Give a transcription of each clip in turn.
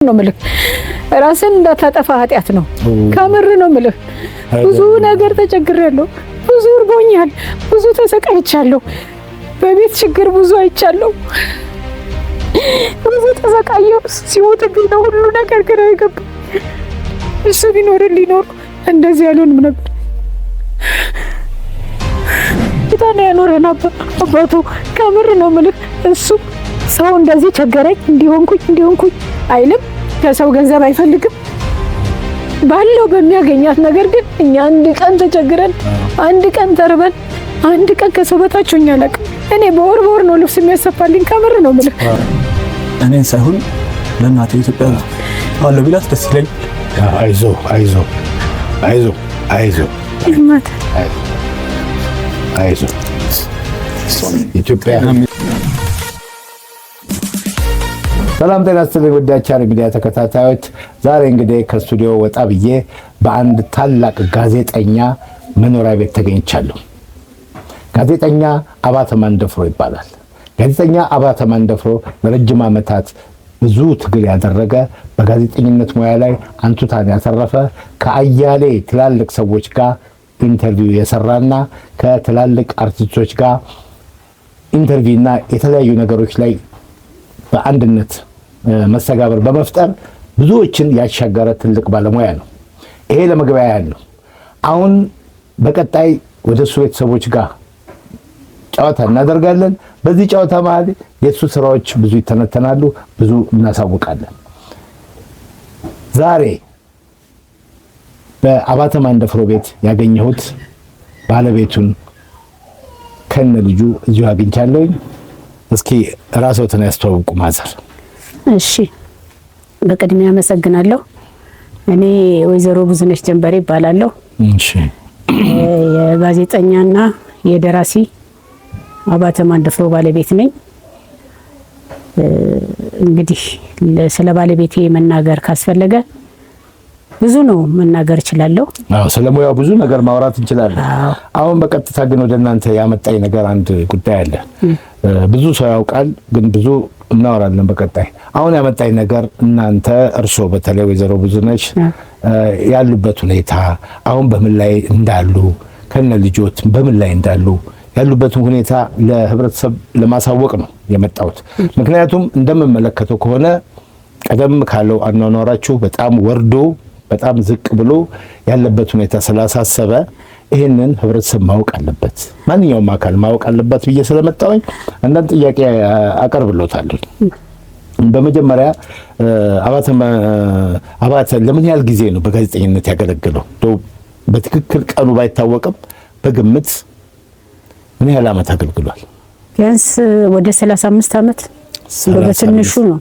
ነው ምልህ ራስን እንዳታጠፋ ኃጢያት ነው። ከምር ነው ምልህ ብዙ ነገር ተቸግሬያለሁ፣ ብዙ እርቦኛል፣ ብዙ ተሰቃይቻለሁ፣ በቤት ችግር ብዙ አይቻለሁ፣ ብዙ ተሰቃየሁ። ሲሞትብኝ ነው ሁሉ ነገር ግራ የገባኝ። እሱ ቢኖርልኝ ኖሮ እንደዚህ ያልሆንም ነበር። ታዲያ ያኖረን አባቱ ከምር ነው ምልህ እሱ ሰው እንደዚህ ቸገረኝ እንዲሆንኩኝ አይልም። ከሰው ገንዘብ አይፈልግም። ባለው በሚያገኛት ነገር ግን እኛ አንድ ቀን ተቸግረን፣ አንድ ቀን ተርበን፣ አንድ ቀን ከሰው በታች ሆኜ አላውቅም። እኔ በወር ነው ልብስ የሚያሰፋልኝ። ከምር ነው የምልህ። እኔን ሳይሆን ለእናቴ ኢትዮጵያ አለው ቢላት ደስ ይለኝ። አይዞህ ኢትዮጵያ። ሰላም ጤና ይስጥልኝ ውድ የቻናሌ ሚዲያ ተከታታዮች፣ ዛሬ እንግዲህ ከስቱዲዮ ወጣ ብዬ በአንድ ታላቅ ጋዜጠኛ መኖሪያ ቤት ተገኝቻለሁ። ጋዜጠኛ አባተ ማንደፍሮ ይባላል። ጋዜጠኛ አባተ ማንደፍሮ ለረጅም ዓመታት ብዙ ትግል ያደረገ፣ በጋዜጠኝነት ሙያ ላይ አንቱታን ያተረፈ፣ ከአያሌ ትላልቅ ሰዎች ጋር ኢንተርቪው የሰራና ከትላልቅ አርቲስቶች ጋር ኢንተርቪውና የተለያዩ ነገሮች ላይ በአንድነት መስተጋብር በመፍጠር ብዙዎችን ያሻገረ ትልቅ ባለሙያ ነው። ይሄ ለመግቢያ ያህል ነው። አሁን በቀጣይ ወደ እሱ ቤተሰቦች ጋር ጨዋታ እናደርጋለን። በዚህ ጨዋታ መሀል የእሱ ስራዎች ብዙ ይተነተናሉ፣ ብዙ እናሳውቃለን። ዛሬ በአባተ ማንደፍሮ ቤት ያገኘሁት ባለቤቱን ከነ ልጁ እዚሁ አግኝቻለሁኝ። እስኪ ራስዎትን ያስተዋውቁ ማዘር። እሺ፣ በቅድሚያ አመሰግናለሁ። እኔ ወይዘሮ ብዙነሽ ጀንበሬ ይባላለሁ። እሺ፣ የጋዜጠኛና የደራሲ አባተ ማንደፍሮ ባለቤት ነኝ። እንግዲህ ስለ ባለቤቴ መናገር ካስፈለገ ብዙ ነው መናገር እችላለሁ። ስለ ሙያው ብዙ ነገር ማውራት እንችላለን። አሁን በቀጥታ ግን ወደ እናንተ ያመጣኝ ነገር አንድ ጉዳይ አለ። ብዙ ሰው ያውቃል፣ ግን ብዙ እናወራለን በቀጣይ። አሁን ያመጣኝ ነገር እናንተ እርስዎ በተለይ ወይዘሮ ብዙነሽ ያሉበት ሁኔታ አሁን በምን ላይ እንዳሉ ከነ ልጆት በምን ላይ እንዳሉ ያሉበትን ሁኔታ ለህብረተሰብ ለማሳወቅ ነው የመጣሁት። ምክንያቱም እንደምመለከተው ከሆነ ቀደም ካለው አኗኗራችሁ በጣም ወርዶ በጣም ዝቅ ብሎ ያለበት ሁኔታ ስላሳሰበ ይሄንን ህብረተሰብ ማወቅ አለበት፣ ማንኛውም አካል ማወቅ አለበት ብዬ ስለመጣሁኝ አንዳንድ ጥያቄ አቀርብልዎታለሁ። በመጀመሪያ አባተ ለምን ያህል ጊዜ ነው በጋዜጠኝነት ያገለገለው? በትክክል ቀኑ ባይታወቅም በግምት ምን ያህል ዓመት አገልግሏል? ቢያንስ ወደ 35 ዓመት በትንሹ ነው።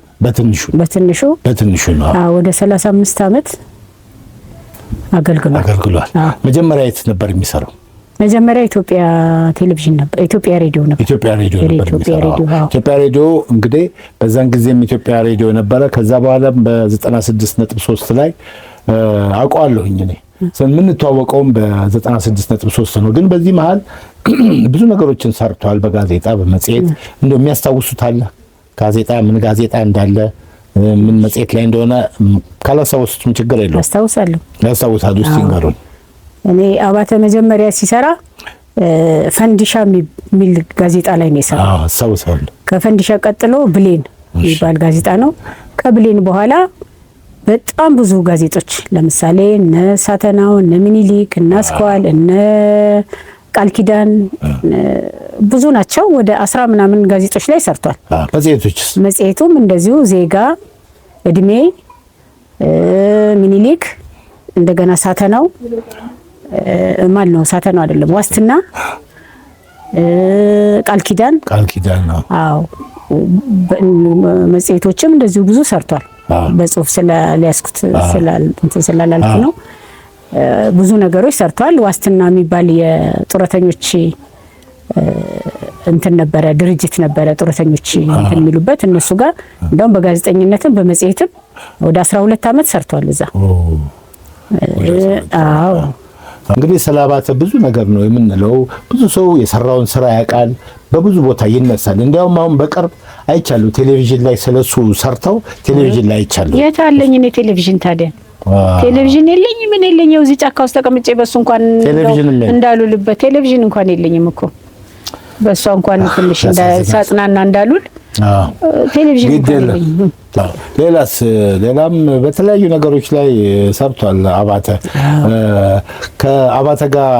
በትንሹ ነው። ወደ 35 ዓመት አገልግሏል። መጀመሪያ የት ነበር የሚሰራው? መጀመሪያ ኢትዮጵያ ቴሌቪዥን ነበር፣ ኢትዮጵያ ሬዲዮ ነበር። ኢትዮጵያ ሬዲዮ እንግዲህ በዛን ጊዜም ኢትዮጵያ ሬዲዮ ነበረ። ከዛ በኋላ በ96.3 ላይ አውቀዋለሁኝ እኔ የምንተዋወቀውም በ96.3 ነው። ግን በዚህ መሀል ብዙ ነገሮችን ሰርቷል፣ በጋዜጣ በመጽሔት። እንደው የሚያስታውሱት አለ? ጋዜጣ ምን ጋዜጣ እንዳለ ምን መጽሔት ላይ እንደሆነ ካላስታወሱትም ችግር የለውም። ያስታውሳሉ? እስቲ ንገሩኝ። እኔ አባተ መጀመሪያ ሲሰራ ፈንዲሻ የሚል ጋዜጣ ላይ ነው የሰራው። አስታውሳለሁ። ከፈንዲሻ ቀጥሎ ብሌን የሚባል ጋዜጣ ነው። ከብሌን በኋላ በጣም ብዙ ጋዜጦች ለምሳሌ እነ ሳተናው፣ እነ ሚኒሊክ፣ እነ አስኳል፣ እነ ቃል ኪዳን ብዙ ናቸው። ወደ 10 ምናምን ጋዜጦች ላይ ሰርቷል። መጽሔቱም እንደዚሁ ዜጋ፣ እድሜ፣ ሚኒሊክ፣ እንደገና ሳተናው ማን ነው? ሳተናው አይደለም፣ ዋስትና፣ ቃል ኪዳን ነው። አዎ፣ መጽሔቶችም እንደዚሁ ብዙ ሰርቷል። በጽሁፍ ስለሊያስኩት ስላላልኩ ነው። ብዙ ነገሮች ሰርቷል። ዋስትና የሚባል የጡረተኞች ነበረ፣ ድርጅት ነበረ፣ ጡረተኞች የሚሉበት እነሱ ጋር እንደውም በጋዜጠኝነትም በመጽሔትም ወደ 12 ዓመት ሰርቷል እዛ። እንግዲህ ስለ አባተ ብዙ ነገር ነው የምንለው። ብዙ ሰው የሰራውን ስራ ያውቃል፣ በብዙ ቦታ ይነሳል። እንዲያውም አሁን በቅርብ አይቻሉ ቴሌቪዥን ላይ ስለሱ ሰርተው ቴሌቪዥን ላይ አይቻሉ። የት አለኝ እኔ ቴሌቪዥን? ታዲያ ቴሌቪዥን የለኝ ምን የለኝው እዚህ ጫካ ውስጥ ተቀምጬ በሱ እንኳን እንዳሉልበት ቴሌቪዥን እንኳን የለኝም እኮ በሱ እንኳን ትንሽ ሳጽናና እንዳሉል ቴሌቪዥን የለኝም። ሌላም በተለያዩ ነገሮች ላይ ሰርቷል አባተ። ከአባተ ጋር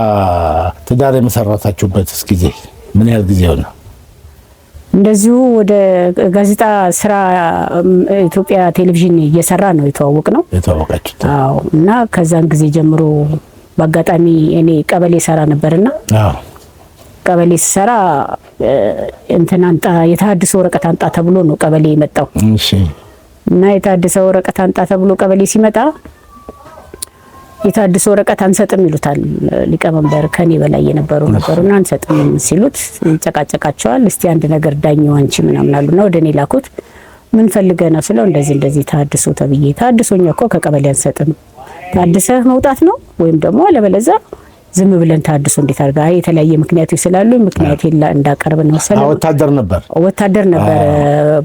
ትዳር የመሰረታችሁበት ጊዜ ምን ያህል ጊዜ ሆነ? እንደዚሁ ወደ ጋዜጣ ስራ ኢትዮጵያ ቴሌቪዥን እየሰራ ነው የተዋወቃችሁት? አዎ። እና ከዛን ጊዜ ጀምሮ በአጋጣሚ እኔ ቀበሌ ሰራ ነበርና ቀበሌ ሰራ እንትን አንጣ የተሐድሶ ወረቀት አንጣ ተብሎ ነው ቀበሌ የመጣው። እሺ። እና የተሐድሶ ወረቀት አንጣ ተብሎ ቀበሌ ሲመጣ የተሐድሶ ወረቀት አንሰጥም ይሉታል ሊቀመንበር ከኔ በላይ ነበሩና አንሰጥም ሲሉት ይጨቃጨቃቸዋል። እስቲ አንድ ነገር ዳኝው አንቺ ምናምን አሉና ወደ እኔ ላኩት። ምን ፈልገህ ነው ስለው እንደዚህ ተሐድሶ ተብዬ ተሐድሶኛ እኮ ከቀበሌ አንሰጥም ተሐድሰህ መውጣት ነው ወይም ደግሞ አለበለዚያ ዝም ብለን ተሐድሶ እንዴት አድርጋ የተለያየ ምክንያቶች ስላሉ ምክንያት እንዳቀርብ ነው ሰለ ወታደር ነበር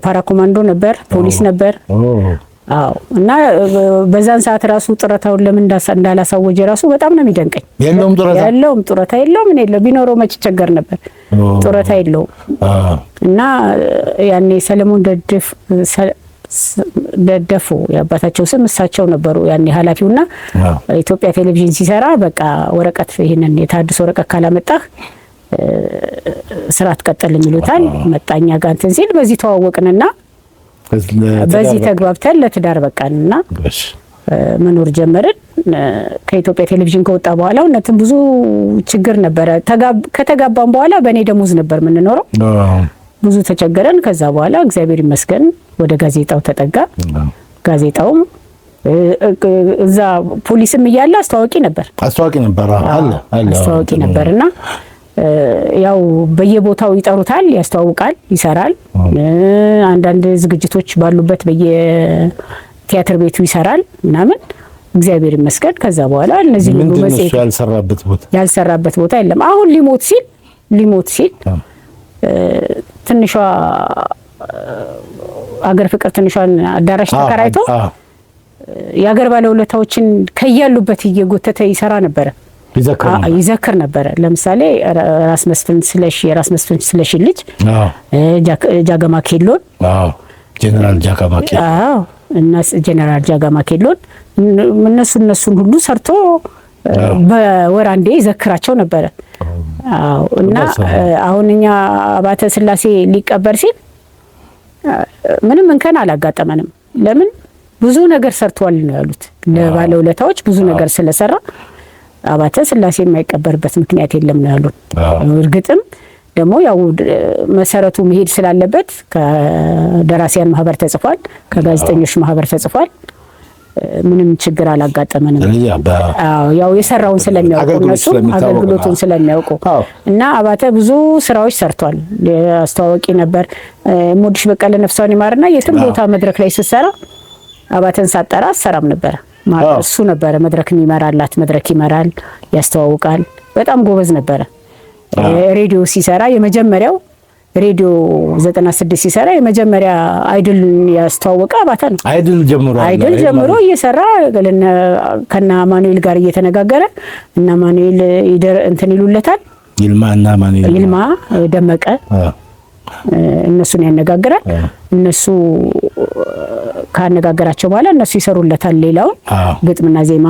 ፓራ ኮማንዶ ነበር ፖሊስ ነበር። አዎ። እና በዛን ሰዓት ራሱ ጡረታውን ለምን እንዳላሳወጀ ራሱ በጣም ነው የሚደንቀኝ። የለውም ጡረታ የለውም ምን የለው ቢኖረው መች ቸገር ነበር። ጡረታ የለውም። እና ያኔ ሰለሞን ደደፉ የአባታቸው ስም እሳቸው ነበሩ ያኔ ኃላፊውና ኢትዮጵያ ቴሌቪዥን ሲሰራ በቃ ወረቀት ይሄንን የተሐድሶ ወረቀት ካላመጣህ ስራ አትቀጥልም ይሉታል። መጣኛ ጋር እንትን ሲል በዚህ ተዋወቅንና በዚህ ተግባብተን ለትዳር በቃንና መኖር ጀመርን። ከኢትዮጵያ ቴሌቪዥን ከወጣ በኋላ እነተም ብዙ ችግር ነበረ። ከተጋባን በኋላ በእኔ ደሞዝ ነበር የምንኖረው። ብዙ ተቸገረን። ከዛ በኋላ እግዚአብሔር ይመስገን ወደ ጋዜጣው ተጠጋ። ጋዜጣውም እዛ ፖሊስም እያለ አስተዋወቂ ነበር ነበርና ያው በየቦታው ይጠሩታል፣ ያስተዋውቃል፣ ይሰራል። አንዳንድ ዝግጅቶች ባሉበት በየቲያትር ቤቱ ይሰራል ምናምን እግዚአብሔር ይመስገን። ከዛ በኋላ እነዚህ ሁሉ መጽሔት ያልሰራበት ቦታ የለም። አሁን ሊሞት ሲል ትንሿ አገር ፍቅር ትንሿን አዳራሽ ተከራይቶ የአገር ባለውለታዎችን ከያሉበት እየጎተተ ይሰራ ነበረ፣ ይዘክር ነበረ። ለምሳሌ ራስ መስፍን ስለሺ ልጅ ጃጋማ ኬሎን ጀነራል ጃጋማ ኬሎን እነሱን ሁሉ ሰርቶ በወር አንዴ ይዘክራቸው ነበረ። አዎ። እና አሁን እኛ አባተ ስላሴ ሊቀበር ሲል ምንም እንከን አላጋጠመንም። ለምን ብዙ ነገር ሰርቷል ነው ያሉት። ለባለውለታዎች ብዙ ነገር ስለሰራ አባተ ስላሴ የማይቀበርበት ምክንያት የለም ነው ያሉት። እርግጥም ደግሞ ያው መሰረቱ መሄድ ስላለበት ከደራሲያን ማህበር ተጽፏል፣ ከጋዜጠኞች ማህበር ተጽፏል። ምንም ችግር አላጋጠመንም። ያው የሰራውን ስለሚያውቁ እነሱ አገልግሎቱን ስለሚያውቁ እና አባተ ብዙ ስራዎች ሰርቷል። አስተዋወቂ ነበር። ሞዲሽ በቀለ ነፍሷን ይማርና የትም ቦታ መድረክ ላይ ስትሰራ አባተን ሳጠራ አሰራም ነበር። እሱ ነበረ መድረክ የሚመራላት። መድረክ ይመራል፣ ያስተዋውቃል። በጣም ጎበዝ ነበረ። ሬዲዮ ሲሰራ የመጀመሪያው ሬዲዮ 96 ሲሰራ የመጀመሪያ አይድል ያስተዋወቀ አባተ ነው። አይድል ጀምሮ እየሰራ ከና ማኑኤል ጋር እየተነጋገረ እና ማኑኤል እንትን ይሉለታል። ይልማ ደመቀ እነሱን ያነጋግራል። እነሱ ካነጋገራቸው በኋላ እነሱ ይሰሩለታል። ሌላውን ግጥምና ዜማ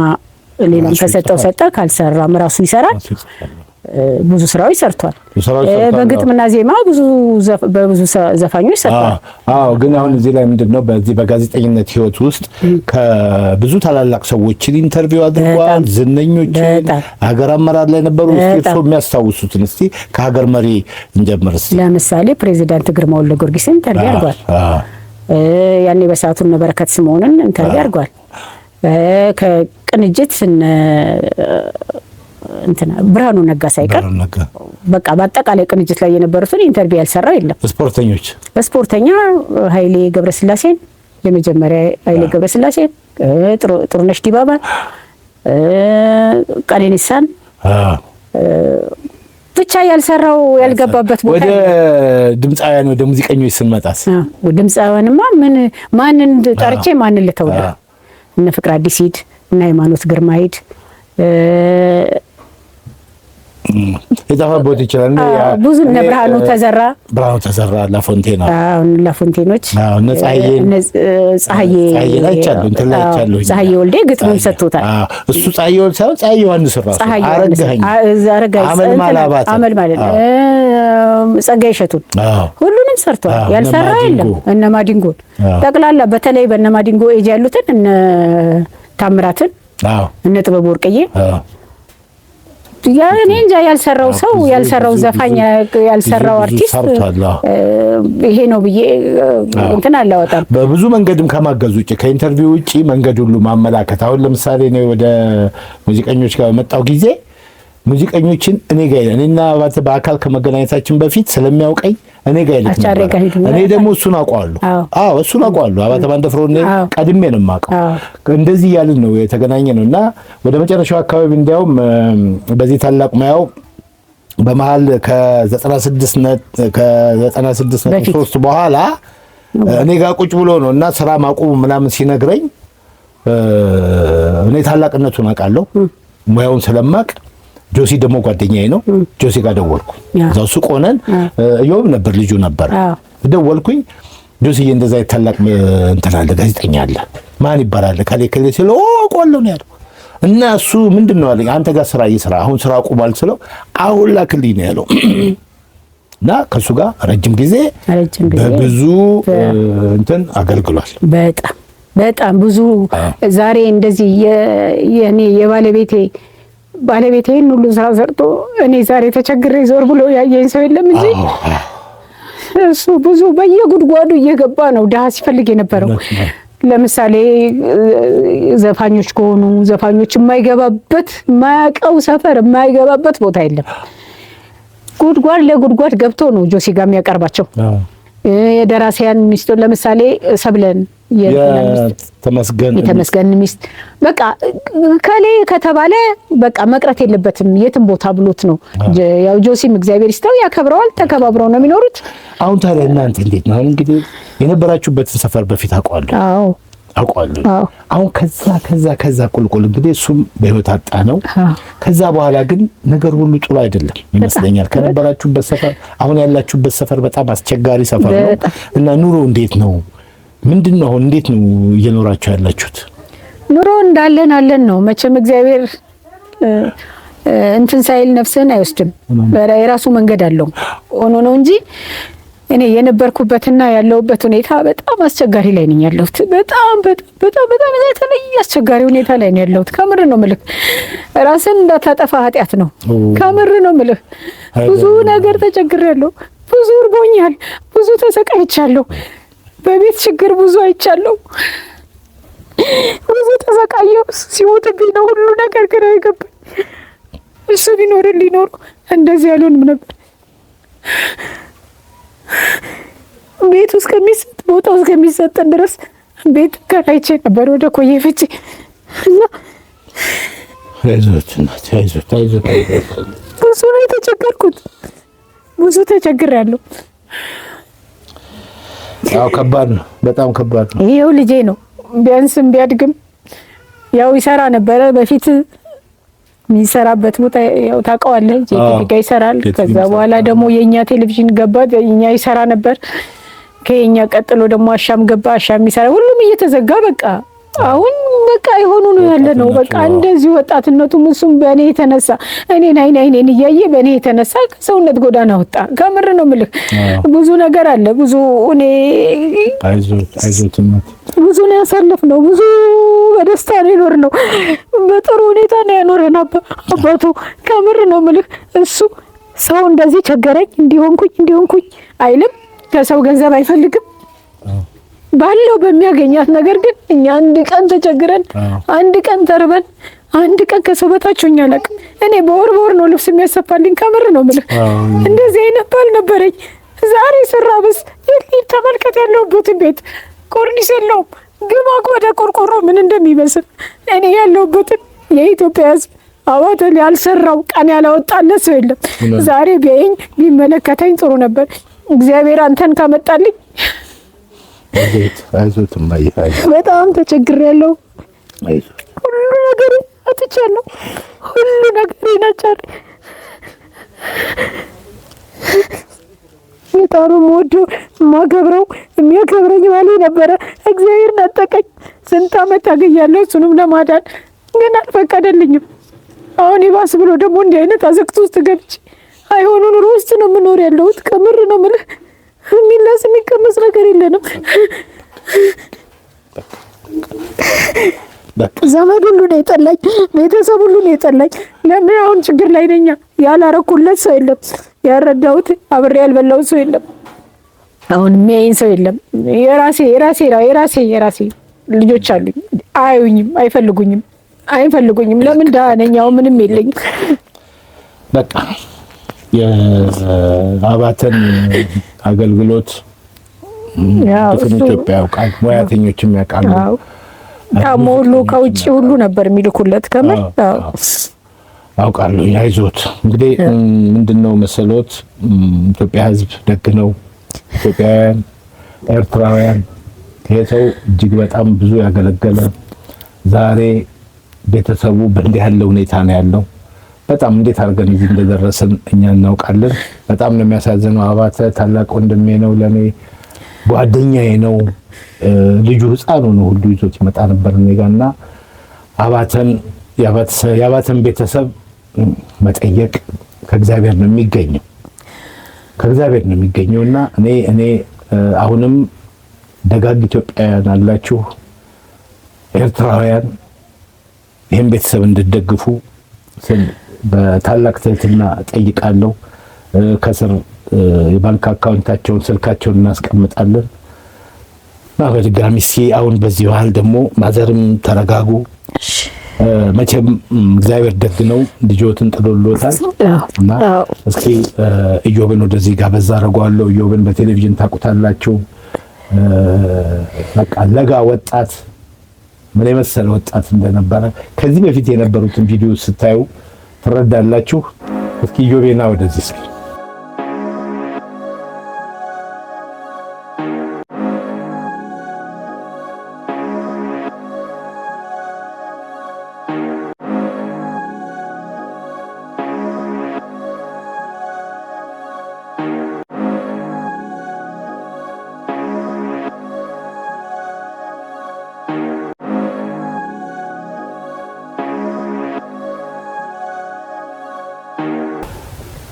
ሌላም ከሰጠው ሰጠ፣ ካልሰራም ራሱ ይሰራል። ብዙ ስራዎች ሰርቷል። በግጥምና ዜማ በብዙ ዘፋኞች ሰርቷል። አዎ። ግን አሁን እዚህ ላይ ምንድነው በዚህ በጋዜጠኝነት ህይወት ውስጥ ከብዙ ታላላቅ ሰዎችን ኢንተርቪው አድርጓል። ዝነኞችን ሀገር አመራር ላይ ነበሩ። እርሶ የሚያስታውሱትን እስቲ ከሀገር መሪ እንጀምር። ለምሳሌ ፕሬዚዳንት ግርማ ወልደ ጊዮርጊስን ኢንተርቪው አድርጓል። ያኔ በሰዓቱ በረከት ስምዖንን ኢንተርቪው አድርጓል። ከቅንጅት ብርሃኑ ነጋ ሳይቀር በቃ በአጠቃላይ ቅንጅት ላይ የነበሩትን ኢንተርቪው ያልሰራ የለም። ስፖርተኛ ኃይሌ ገብረስላሴን የመጀመሪያ ኃይሌ ገብረስላሴን፣ ጥሩነሽ ዲባባ፣ ቀነኒሳን ብቻ ያልሰራው ያልገባበት ቦታ ወደ ድምጻውያን ወደ ሙዚቀኞች ስንመጣስ ድምጻውያንማ ማንን ጠርቼ ማንን ልተውላ እነ ፍቅር አዲስ ሂድ እና ሃይማኖት ግርማ ሂድ የታፈቦት ይችላል ብዙ እነ ብርሃኑ ተዘራ ላፎንቴኖች ፀሐዬ ወልዴ ግጥሙን ሰጥቶታል። እሱ ፀሐዬ ወልዴ ሳይሆን ፀሐዬ ዮሐንስ ራሱ አመል ማለት ጸጋዬ እሸቱን ሁሉንም ሰርቷል። ያልሰራ የለም። እነ ማዲንጎን ጠቅላላ በተለይ በእነ ማዲንጎ ኤጅ ያሉትን እነ ታምራትን እነ ጥበብ ወርቅዬ ያኔ እንጃ ያልሰራው ሰው ያልሰራው ዘፋኝ ያልሰራው አርቲስት ይሄ ነው ብዬ እንትን አላወጣም። በብዙ መንገድም ከማገዝ ውጪ ከኢንተርቪው ውጪ መንገድ ሁሉ ማመላከት። አሁን ለምሳሌ ነው ወደ ሙዚቀኞች ጋር መጣው ጊዜ ሙዚቀኞችን እኔ ጋር እኔና አባተ በአካል ከመገናኘታችን በፊት ስለሚያውቀኝ እኔ ጋር እኔ ደግሞ እሱን አውቀዋለሁ። እሱን አውቀዋለሁ። አባተ ባንደፍሮ እኔ ቀድሜ ነው የማውቀው። እንደዚህ ያልን ነው የተገናኘ ነውና ወደ መጨረሻው አካባቢ እንዲያውም በዚህ ታላቅ ሙያው በመሃል ከ96.3 በኋላ እኔ ጋር ቁጭ ብሎ ነውና ስራ ማቆም ምናምን ሲነግረኝ እኔ ታላቅነቱን አውቃለሁ ሙያውን ስለማቅ ጆሲ ደግሞ ጓደኛዬ ነው። ጆሲ ጋር ደወልኩ። እዛው ሱቅ ሆነን እዮብ ነበር ልጁ ነበር። ደወልኩኝ ጆሲ እንደዛ ይታላቅ እንትን አለ ጋዜጠኛ አለ ማን ይባላል ከሌ ሲለው ቆሎ ነው ያለው እና እሱ ምንድነው አለኝ አንተ ጋር ስራ እየሰራ አሁን ስራ አቁሟል ስለው አሁን ላክልኝ ነው ያለው እና ከሱ ጋር ረጅም ጊዜ በብዙ እንትን አገልግሏል። በጣም ብዙ ዛሬ እንደዚህ የኔ ባለቤቴን ሁሉ ስራ ሰርቶ እኔ ዛሬ ተቸግሬ ዞር ብሎ ያየኝ ሰው የለም እንጂ እሱ ብዙ በየጉድጓዱ እየገባ ነው ድሃ ሲፈልግ የነበረው። ለምሳሌ ዘፋኞች ከሆኑ ዘፋኞች የማይገባበት ማያውቀው ሰፈር የማይገባበት ቦታ የለም። ጉድጓድ ለጉድጓድ ገብቶ ነው ጆሲ ጋር የሚያቀርባቸው። የደራሲያን ሚስቶች ለምሳሌ ሰብለን የተመስገን ሚስት በቃ ከሌ ከተባለ በቃ መቅረት የለበትም የትም ቦታ ብሎት ነው። ያው ጆሲም እግዚአብሔር ይስጠው ያከብረዋል። ተከባብረው ነው የሚኖሩት። አሁን ታዲያ እናንተ እንዴት ነው? እንግዲህ የነበራችሁበትን ሰፈር በፊት አውቀዋለሁ። አሁን ከዛ ቁልቁል እንግዲህ እሱም በህይወት አጣ ነው። ከዛ በኋላ ግን ነገር ሁሉ ጥሩ አይደለም ይመስለኛል። ከነበራችሁበት ሰፈር አሁን ያላችሁበት ሰፈር በጣም አስቸጋሪ ሰፈር ነው እና ኑሮ እንዴት ነው? ምንድነው? እንዴት ነው እየኖራችሁ ያላችሁት? ኑሮ እንዳለን ነው መቼም እግዚአብሔር እንትን ሳይል ነፍስን አይወስድም። የራሱ መንገድ አለው ሆኖ ነው እንጂ እኔ የነበርኩበትና ያለውበት ሁኔታ በጣም አስቸጋሪ ላይ ነኝ ያለሁት። በጣም የተለየ አስቸጋሪ ሁኔታ ላይ ነው ያለሁት። ከምር ነው የምልህ። ራስን እንዳታጠፋ ኃጢአት ነው። ከምር ነው የምልህ። ብዙ ነገር ተቸግሬያለሁ። ብዙ እርቦኛል። ብዙ ተሰቃይቻለሁ። በቤት ችግር ብዙ አይቻለሁ። ብዙ ተሰቃየሁ። ሲሞትብኝ ነው ሁሉ ነገር ግራ የገባኝ። እሱ ቢኖርልኝ ኖሮ እንደዚህ ያልሆንም ነበር። ቤቱ እስከሚሰጥ ቦታው እስከሚሰጠን ድረስ ቤት ከራይቼ ነበር ወደ ኮዬ ፍቼ እና አይዞት ብዙ ነው የተቸገርኩት። ብዙ ተቸግሬያለሁ። ያው ከባድ ነው፣ በጣም ከባድ ነው። ይሄው ልጄ ነው ቢያንስም ቢያድግም ያው ይሰራ ነበረ በፊት የሚሰራበት ቦታ ያው ታውቀዋለህ ጄቲቪ ጋር ይሰራል። ከዛ በኋላ ደግሞ የኛ ቴሌቪዥን ገባ፣ የኛ ይሰራ ነበር። ከኛ ቀጥሎ ደግሞ አሻም ገባ፣ አሻም ይሰራ። ሁሉም እየተዘጋ በቃ አሁን በቃ የሆኑ ነው ያለ ነው። በቃ እንደዚህ ወጣትነቱ እሱም በእኔ የተነሳ እኔን አይኔን እያየ በእኔ የተነሳ ከሰውነት ጎዳና ወጣ። ከምር ነው የምልህ። ብዙ ነገር አለ። ብዙ እኔ አይዞትነት ብዙ ነው ያሳለፍነው። ብዙ በደስታ ነው የኖርነው። በጥሩ ሁኔታ ነው ያኖረን አባቱ። ከምር ነው የምልህ። እሱ ሰው እንደዚህ ቸገረኝ እንዲሆንኩኝ አይልም። ከሰው ገንዘብ አይፈልግም። ባለው በሚያገኛት ነገር ግን እኛ አንድ ቀን ተቸግረን አንድ ቀን ተርበን አንድ ቀን ከሰው በታች ሆኜ አላውቅም። እኔ በወር ነው ልብስ የሚያሰፋልኝ። ከምር ነው የምልህ። እንደዚህ አይነት ባል ነበረኝ። ዛሬ ስራብስ የት ተመልከት ያለሁበትን ቤት ኮርኒስ የለውም። ግባ ወደ ቆርቆሮ ምን እንደሚመስል እኔ ያለሁበትን የኢትዮጵያ ሕዝብ አባተን ያልሰራው ቀን ያላወጣለት ሰው የለም። ዛሬ ቢያየኝ ቢመለከተኝ ጥሩ ነበር። እግዚአብሔር አንተን ካመጣልኝ አይዞት በጣም ተቸግሬያለሁ። ሁሉ ነገር አጥቻለሁ። ሁሉ ነገር ይናቻል። በጣም የምወደው የማከብረው የሚያከብረኝ ባሌ ነበረ። እግዚአብሔር ነጠቀኝ። ስንት ዓመት ታገያለሁ እሱንም ለማዳን ግን አልፈቀደልኝም። አሁን ይባስ ብሎ ደግሞ እንዲህ አይነት አዘቅት ውስጥ ገብቼ አይሆኑ ኑሮ ውስጥ ነው የምኖር ያለሁት። ከምር ነው የምልህ። የሚላስ የሚቀመስ ነገር የለንም። ዘመድ ሁሉ ነው የጠላኝ፣ ቤተሰብ ሁሉ ነው የጠላኝ። ለምን አሁን ችግር ላይ ነኝ። ያላረኩለት ሰው የለም፣ ያረዳሁት አብሬ ያልበላሁት ሰው የለም፣ አሁን የሚያይኝ ሰው የለም። የራሴ ልጆች አሉኝ። አያዩኝም፣ አይፈልጉኝም። ለምን ደህና ነኝ። አሁን ምንም የለኝም። በቃ የአባተን አገልግሎት ኢትዮጵያ ያውቃል፣ ሙያተኞችም ያውቃሉ። ታሞ ሁሉ ከውጭ ሁሉ ነበር የሚልኩለት። ከመን አውቃለሁ። አይዞት። እንግዲህ ምንድነው መሰሎት፣ ኢትዮጵያ ሕዝብ ደግ ነው። ኢትዮጵያውያን፣ ኤርትራውያን ይሄ ሰው እጅግ በጣም ብዙ ያገለገለ፣ ዛሬ ቤተሰቡ በእንዲህ ያለ ሁኔታ ነው ያለው። በጣም እንዴት አድርገን እዚህ እንደደረስን እኛ እናውቃለን። በጣም ነው የሚያሳዝነው። አባተ ታላቅ ወንድሜ ነው ለኔ፣ ጓደኛዬ ነው። ልጁ ህፃኑ ነው ሁሉ ይዞት ይመጣ ነበር እኔ ጋር እና የአባተን ቤተሰብ መጠየቅ ከእግዚአብሔር ነው የሚገኘው እና እኔ አሁንም ደጋግ ኢትዮጵያውያን አላችሁ፣ ኤርትራውያን ይህን ቤተሰብ እንድትደግፉ በታላቅ ትህትና ጠይቃለሁ። ከስር የባንክ አካውንታቸውን ስልካቸውን እናስቀምጣለን። በድጋሚ እስኪ አሁን በዚህ ባህል ደግሞ ማዘርም ተረጋጉ። መቼም እግዚአብሔር ደግ ነው፣ ልጆትን ጥሎሎታል እና እስኪ ኢዮብን ወደዚህ ጋር በዛ አደርገዋለሁ። ኢዮብን በቴሌቪዥን ታውቁታላችሁ። በቃ ለጋ ወጣት ምን የመሰለ ወጣት እንደነበረ ከዚህ በፊት የነበሩትን ቪዲዮ ስታዩ ትረዳላችሁ። እስኪ ኢዮቤና ወደዚህ እስኪ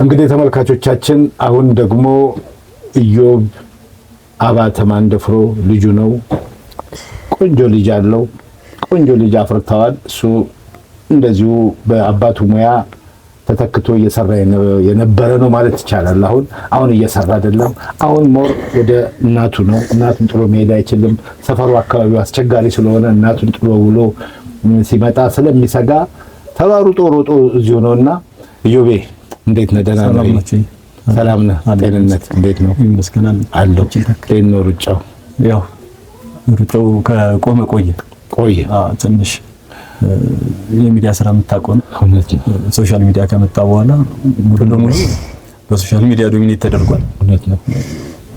እንግዲህ ተመልካቾቻችን አሁን ደግሞ ኢዮብ አባተ ማንደፍሮ ልጁ ነው። ቆንጆ ልጅ አለው። ቆንጆ ልጅ አፍርተዋል። እሱ እንደዚሁ በአባቱ ሙያ ተተክቶ እየሰራ የነበረ ነው ማለት ይቻላል። አሁን እየሰራ አይደለም። አሁን ሞር ወደ እናቱ ነው። እናቱን ጥሎ መሄድ አይችልም። ሰፈሩ አካባቢው አስቸጋሪ ስለሆነ እናቱን ጥሎ ውሎ ሲመጣ ስለሚሰጋ ተባሩጦ ሮጦ እዚሁ ነውና ኢዮቤ እንዴት ነህ? ደህና ነህ? ሰላም ነህ? ጤንነት እንዴት ነው? ይመስገናል አለው። እንዴት ነው ሩጫው? ያው ሩጫው ከቆመ ቆየ። ትንሽ የሚዲያ ስራ የምታውቀው ነው። ሶሻል ሚዲያ ከመጣ በኋላ ሙሉ ለሙሉ በሶሻል ሚዲያ ዶሚኔት ተደርጓል። እውነት ነው።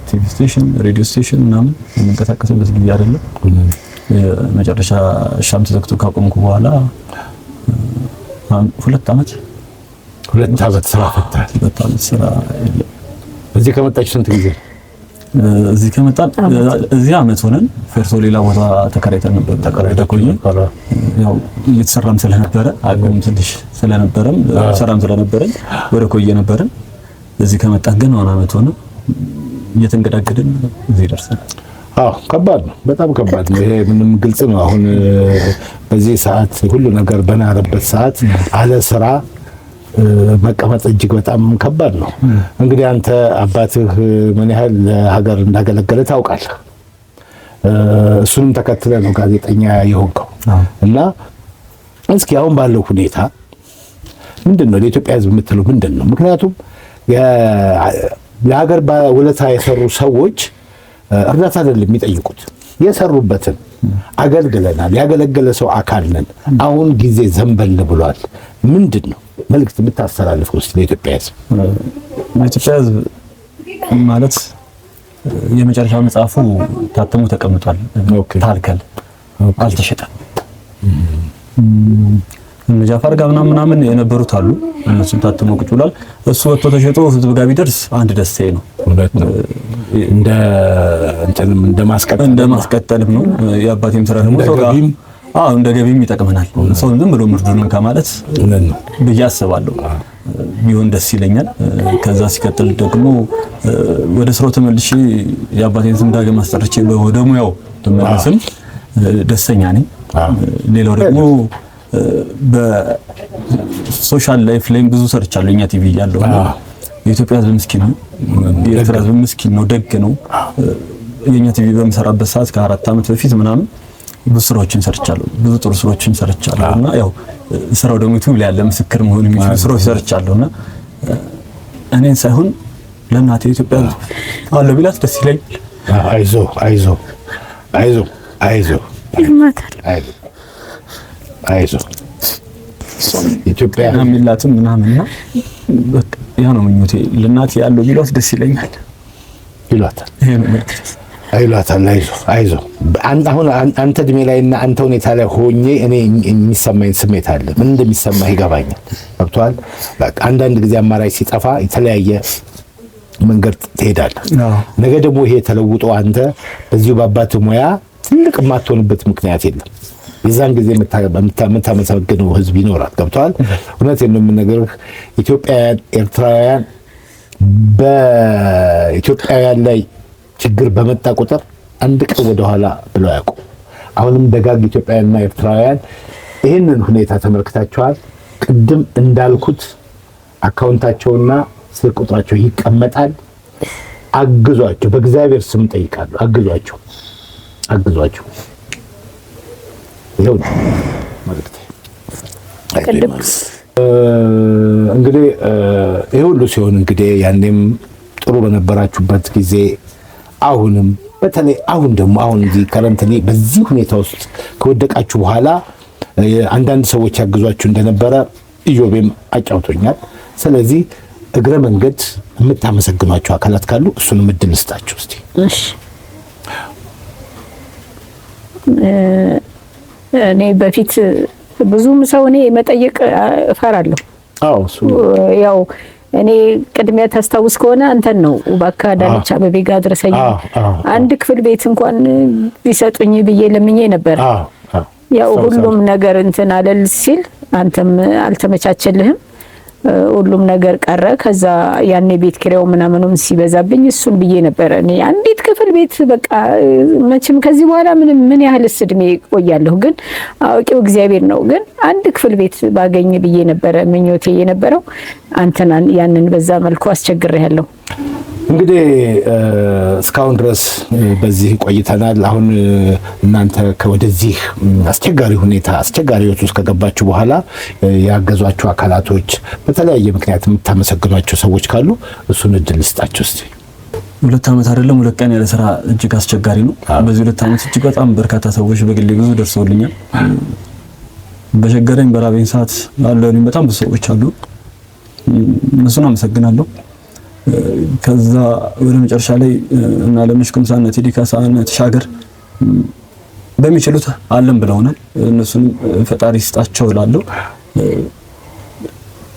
ቲቪ ስቴሽን፣ ሬዲዮ ስቴሽን ምናምን የምንቀሳቀስበት ጊዜ አይደለም። መጨረሻ ሻም ተዘግቶ ካቆምኩ በኋላ 2 ዓመት ስራ ፈታህ። 2 ዓመት ስራ የለም። እዚህ ከመጣች ስንት ጊዜ? እዚህ ከመጣን እዚህ ዓመት ሆነን ፈርሶ ሌላ ቦታ ተከራይተን ነበር። ተከራይተን ያው እየተሰራም ስለነበረ አቅም ትንሽ ስለነበረም ሰራም ስለነበረን ወደ ኮየ ነበርን። እዚህ ከመጣን ግን 1 ዓመት ሆነ። እየተንገዳገድን እዚህ ደርሰን። ከባድ ነው፣ በጣም ከባድ ነው። ይሄ ምንም ግልጽ ነው። አሁን በዚህ ሰዓት ሁሉ ነገር በናረበት ሰዓት አለ ስራ መቀመጥ እጅግ በጣም ከባድ ነው። እንግዲህ አንተ አባትህ ምን ያህል ለሀገር እንዳገለገለ ታውቃለህ። እሱንም ተከትለህ ነው ጋዜጠኛ የሆንከው እና እስኪ አሁን ባለው ሁኔታ ምንድነው ለኢትዮጵያ ሕዝብ የምትለው ምንድነው? ምክንያቱም ለሀገር ውለታ የሰሩ ሰዎች እርዳታ አይደለም የሚጠይቁት፣ የሰሩበትን አገልግለናል። ያገለገለ ሰው አካል ነን። አሁን ጊዜ ዘንበል ብሏል። ምንድን ነው መልዕክት የምታስተላልፈው እስኪ ለኢትዮጵያ ሕዝብ? ለኢትዮጵያ ሕዝብ ማለት የመጨረሻ መጽሐፉ ታትሞ ተቀምጧል። ታልከል አልተሸጠም። ጃፋር ጋር ምናምን የነበሩት አሉ። እነሱም ታትሞ ቁጭ ብሏል። እሱ ወጥቶ ተሸጦ ህዝብ ጋር ቢደርስ አንድ ደስታዬ ነው። እንደ እንትንም እንደማስቀጠልም ነው። የአባቴም ስራ ደግሞ ሰው ጋር እንደ ገቢም ይጠቅመናል። ሰው ዝም ብሎ ምርዱንም ከማለት ብዬ አስባለሁ። ቢሆን ደስ ይለኛል። ከዛ ሲቀጥል ደግሞ ወደ ስራው ተመልሼ የአባቴን ስም ዳግም አስጠርቼ ወደ ሙያው ተመልሰን ደስተኛ ነኝ። ሌላው ደግሞ በሶሻል ላይፍ ላይ ብዙ ሰርቻለሁ። እኛ ቲቪ ያለው የኢትዮጵያ ህዝብ ምስኪን ነው፣ የኤርትራ ህዝብ ምስኪን ነው፣ ደግ ነው። የኛ ቲቪ በምሰራበት ሰዓት ከ4 ዓመት በፊት ምናምን ብዙ ስራዎችን ሰርቻለሁ፣ ብዙ ጥሩ ስራዎችን ሰርቻለሁ እና ያው ስራው ደግሞ ዩቲዩብ ላይ ያለ ምስክር መሆን የሚችሉ ስራዎች ሰርቻለሁና እኔን ሳይሆን ለእናቴ ኢትዮጵያ አለ ቢላት ደስ ይለኛል። አይዞ አይዞ አይዞ አይዞ አይዞ ኢትዮጵያ የሚላትም ምናምንና በቃ ያ ነው ምኞቴ። ለእናቴ ያለው ቢሏት ደስ ይለኛል። ይሏታል። ይሄ ነው መልክት አይሏታል። አይዞ አሁን አንተ እድሜ ላይና አንተ ሁኔታ ላይ ሆኜ እኔ የሚሰማኝ ስሜት አለ። ምን እንደሚሰማህ ይገባኛል። ገብቶሃል? በቃ አንዳንድ ጊዜ አማራጭ ሲጠፋ የተለያየ መንገድ ትሄዳለህ። ነገ ደግሞ ይሄ ተለውጦ አንተ በዚሁ በአባት ሙያ ትልቅ የማትሆንበት ምክንያት የለም። የዛን ጊዜ የምታመሰግነው ህዝብ ይኖራል። ገብቶሃል? እውነቴን ነው የምነግርህ። ኢትዮጵያውያን ኤርትራውያን በኢትዮጵያውያን ላይ ችግር በመጣ ቁጥር አንድ ቀን ወደኋላ ብለው ያውቁ። አሁንም ደጋግ ኢትዮጵያውያንና ኤርትራውያን ይህንን ሁኔታ ተመልክታቸዋል። ቅድም እንዳልኩት አካውንታቸውና ስልክ ቁጥራቸው ይቀመጣል። አግዟቸው፣ በእግዚአብሔር ስም ጠይቃለሁ። አግዟቸው። ይኸው ነው መልዕክቴ። እንግዲህ ይሄ ሁሉ ሲሆን እንግዲህ ያኔም ጥሩ በነበራችሁበት ጊዜ አሁንም በተለይ አሁን ደግሞ አሁን እዚህ ከረንትሊ በዚህ ሁኔታ ውስጥ ከወደቃችሁ በኋላ አንዳንድ ሰዎች ያግዟችሁ እንደነበረ ኢዮቤም አጫውቶኛል። ስለዚህ እግረ መንገድ የምታመሰግኗቸው አካላት ካሉ እሱንም እድል ልስጣችሁ እስቲ። እሺ እኔ በፊት ብዙም ሰው እኔ መጠየቅ እፈራለሁ። ያው እኔ ቅድሚያ ታስታውስ ከሆነ አንተን ነው እባክህ ዳልቻ አበቤ ጋር አድርሰኝ አንድ ክፍል ቤት እንኳን ቢሰጡኝ ብዬ ለምኜ ነበር። ያው ሁሉም ነገር እንትን አለል ሲል አንተም አልተመቻቸልህም፣ ሁሉም ነገር ቀረ። ከዛ ያኔ ቤት ኪራዩ ምናምኑም ሲበዛብኝ እሱን ብዬ ነበር እኔ አንዲት ክፍል ቤት በቃ መቼም ከዚህ በኋላ ምን ያህልስ እድሜ ቆያለሁ፣ ግን አውቄው እግዚአብሔር ነው። ግን አንድ ክፍል ቤት ባገኝ ብዬ ነበር ምኞቴ የነበረው። አንተና ያንን በዛ መልኩ አስቸግሬያለሁ። እንግዲህ እስካሁን ድረስ በዚህ ቆይተናል። አሁን እናንተ ከወደዚህ አስቸጋሪ ሁኔታ አስቸጋሪ ህይወት ውስጥ ከገባችሁ በኋላ ያገዟችሁ አካላቶች በተለያየ ምክንያት የምታመሰግኗቸው ሰዎች ካሉ እሱን እድል ልስጣችሁ እስቲ። 2 ዓመት አይደለም 2 ቀን ያለ ስራ እጅግ አስቸጋሪ ነው። በዚህ 2 ዓመት እጅግ በጣም በርካታ ሰዎች በግሌ ብዙ ደርሰውልኛል። በቸገረኝ በራበኝ ሰዓት አለኝ በጣም ብዙ ሰዎች አሉ። እነሱን አመሰግናለሁ። ከዛ ወደ መጨረሻ ላይ እና ለምሽኩም ሳነት ዲካሳና ተሻገር በሚችሉት አለም ብለውናል። እነሱን ፈጣሪ ይስጣቸው እላለሁ።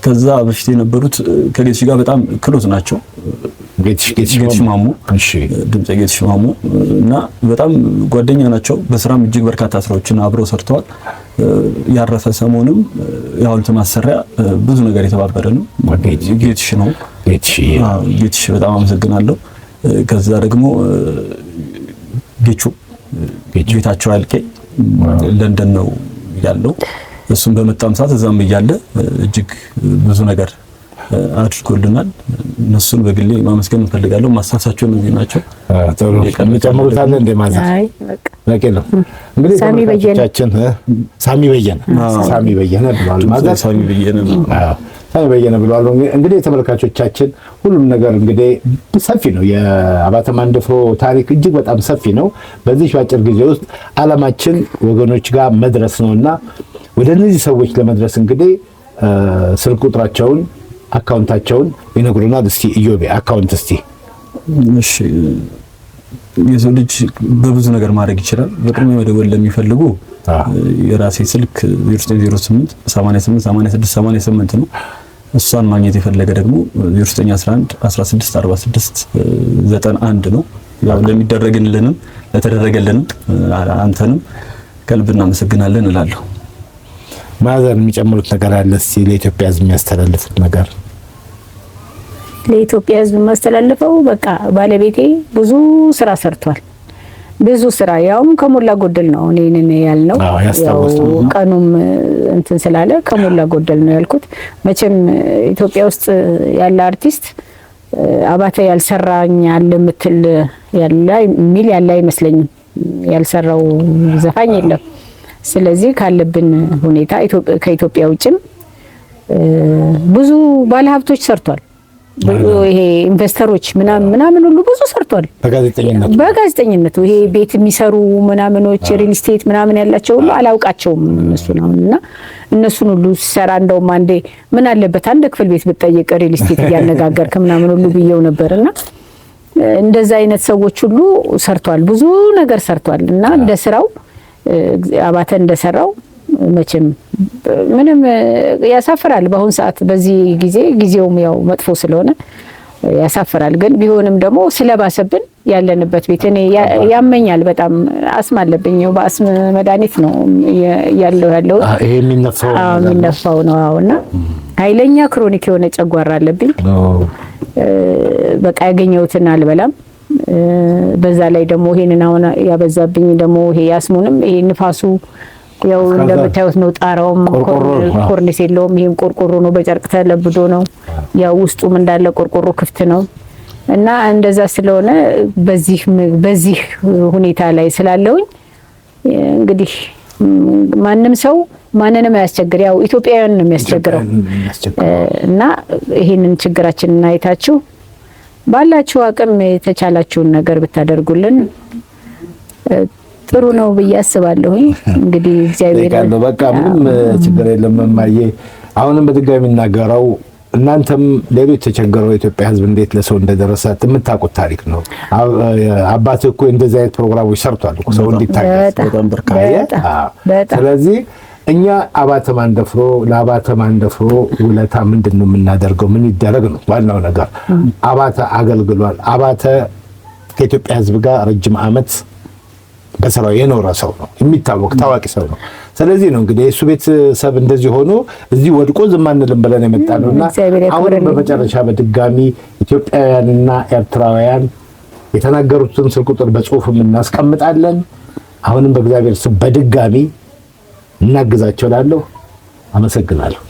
ከዛ በፊት የነበሩት ከጌትሽ ጋር በጣም ክሎዝ ናቸው። ጌትሽ ማሙ ድምጽ ጌትሽ ማሙ እና በጣም ጓደኛ ናቸው። በስራም እጅግ በርካታ ስራዎችን አብረው ሰርተዋል። ያረፈ ሰሞንም የሐውልት ማሰሪያ ብዙ ነገር የተባበረ ነው ጌትሽ ነው። ጌትሽ በጣም አመሰግናለሁ። ከዛ ደግሞ ጌታቸው አልቄ ለንደን ነው ያለው። እሱም በመጣም ሰዓት እዛም እያለ እጅግ ብዙ ነገር አድርጎልናል። እነሱን በግሌ ማመስገን እንፈልጋለሁ። ማሳሳቸው ነው ናቸው። ጥሩ ጨምሩታል እንደ ማዘር በቃ ነው። እንግዲህ ሳሚ በየነ ብሏል ማዘር። ሳሚ በየነ ሳሚ በየነ ብለዋል። እንግዲህ ተመልካቾቻችን ሁሉም ነገር እንግዲህ ሰፊ ነው። የአባተ ማንደፍሮ ታሪክ እጅግ በጣም ሰፊ ነው። በዚህ አጭር ጊዜ ውስጥ ዓላማችን ወገኖች ጋር መድረስ ነውና ወደ እነዚህ ሰዎች ለመድረስ እንግዲህ ስልክ ቁጥራቸውን አካውንታቸውን ይነግሩናል። እስቲ ኢዮቤ አካውንት እስቲ። እሺ የሰው ልጅ በብዙ ነገር ማድረግ ይችላል። በቅድሚያ መደወል ለሚፈልጉ የራሴ ስልክ 0908 88 86 88 ነው። እሷን ማግኘት የፈለገ ደግሞ 0911 16 46 91 ነው። ያው ለሚደረግልንም ለተደረገልንም አንተንም ከልብ እናመሰግናለን እላለሁ። ማዘር የሚጨምሩት ነገር አለ እስቲ ለኢትዮጵያ ሕዝብ የሚያስተላልፉት ነገር? ለኢትዮጵያ ሕዝብ ማስተላለፈው በቃ ባለቤቴ ብዙ ስራ ሰርቷል። ብዙ ስራ ያውም ከሞላ ጎደል ነው እኔን ያልነው። ያው ቀኑም እንትን ስላለ ከሞላ ጎደል ነው ያልኩት። መቼም ኢትዮጵያ ውስጥ ያለ አርቲስት አባተ ያልሰራኝ ያለ ምትል ያለ አይመስለኝም። ያልሰራው ዘፋኝ የለም። ስለዚህ ካለብን ሁኔታ ከኢትዮጵያ ውጭም ብዙ ባለሀብቶች ሰርቷል። ይሄ ኢንቨስተሮች ምናምን ሁሉ ብዙ ሰርቷል። በጋዜጠኝነቱ ይሄ ቤት የሚሰሩ ምናምኖች ሪል ስቴት ምናምን ያላቸው ሁሉ አላውቃቸውም እነሱ ነውና እነሱን ሁሉ ሲሰራ እንደውም አንዴ ምን አለበት አንድ ክፍል ቤት ብትጠይቅ ሪል ስቴት እያነጋገርክ ምናምን ሁሉ ብየው ነበርና እንደዛ አይነት ሰዎች ሁሉ ሰርቷል። ብዙ ነገር ሰርቷል እና እንደ ስራው አባተ እንደሰራው መቼም ምንም ያሳፍራል። በአሁን ሰዓት በዚህ ጊዜውም ያው መጥፎ ስለሆነ ያሳፍራል። ግን ቢሆንም ደግሞ ስለባሰብን ያለንበት ቤት እኔ ያመኛል። በጣም አስም አለብኝ። በአስም መድኃኒት ነው ያለው ይሄ የሚነፋው ነው። አዎና ኃይለኛ ክሮኒክ የሆነ ጨጓራ አለብኝ። በቃ ያገኘሁትን አልበላም። በዛ ላይ ደግሞ ይሄንን አሁን ያበዛብኝ ደግሞ ይሄ ያስሙንም ይሄ ንፋሱ ያው እንደምታዩት ነው። ጣራውም ኮርኒስ የለውም። ይሄም ቆርቆሮ ነው፣ በጨርቅ ተለብዶ ነው። ያው ውስጡም እንዳለ ቆርቆሮ ክፍት ነው እና እንደዛ ስለሆነ በዚህ ሁኔታ ላይ ስላለውኝ እንግዲህ ማንም ሰው ማንንም ያስቸግር፣ ያው ኢትዮጵያውያን ነው የሚያስቸግረው እና ይሄንን ችግራችንን አይታችሁ ባላችሁ አቅም የተቻላችሁን ነገር ብታደርጉልን ጥሩ ነው ብዬ አስባለሁ። እንግዲህ እግዚአብሔር ነው በቃ ምንም ችግር የለም። ማየ አሁንም በድጋሚ እናገራው እናንተም ሌሎች ተቸገረው የኢትዮጵያ ሕዝብ እንዴት ለሰው እንደደረሰ የምታውቁት ታሪክ ነው። አባቴ እኮ እንደዚህ አይነት ፕሮግራሞች ሰርቷል እኮ ሰው እንዲታገስ በጣም በርካታ። ስለዚህ እኛ አባተ ማንደፍሮ ውለታ ምንድነው የምናደርገው? ምን ይደረግ ነው ዋናው ነገር። አባተ አገልግሏል። አባተ ከኢትዮጵያ ሕዝብ ጋር ረጅም ዓመት በስራው የኖረ ሰው ነው፣ የሚታወቅ ታዋቂ ሰው ነው። ስለዚህ ነው እንግዲህ እሱ ቤተሰብ እንደዚህ ሆኖ እዚህ ወድቆ ዝም አንልም ብለን የመጣነውና አሁን በመጨረሻ በድጋሚ ኢትዮጵያውያንና ኤርትራውያን የተናገሩትን ስልክ ቁጥር በጽሁፍም እናስቀምጣለን። አሁንም በእግዚአብሔር ስም በድጋሚ እናግዛቸው እላለሁ። አመሰግናለሁ።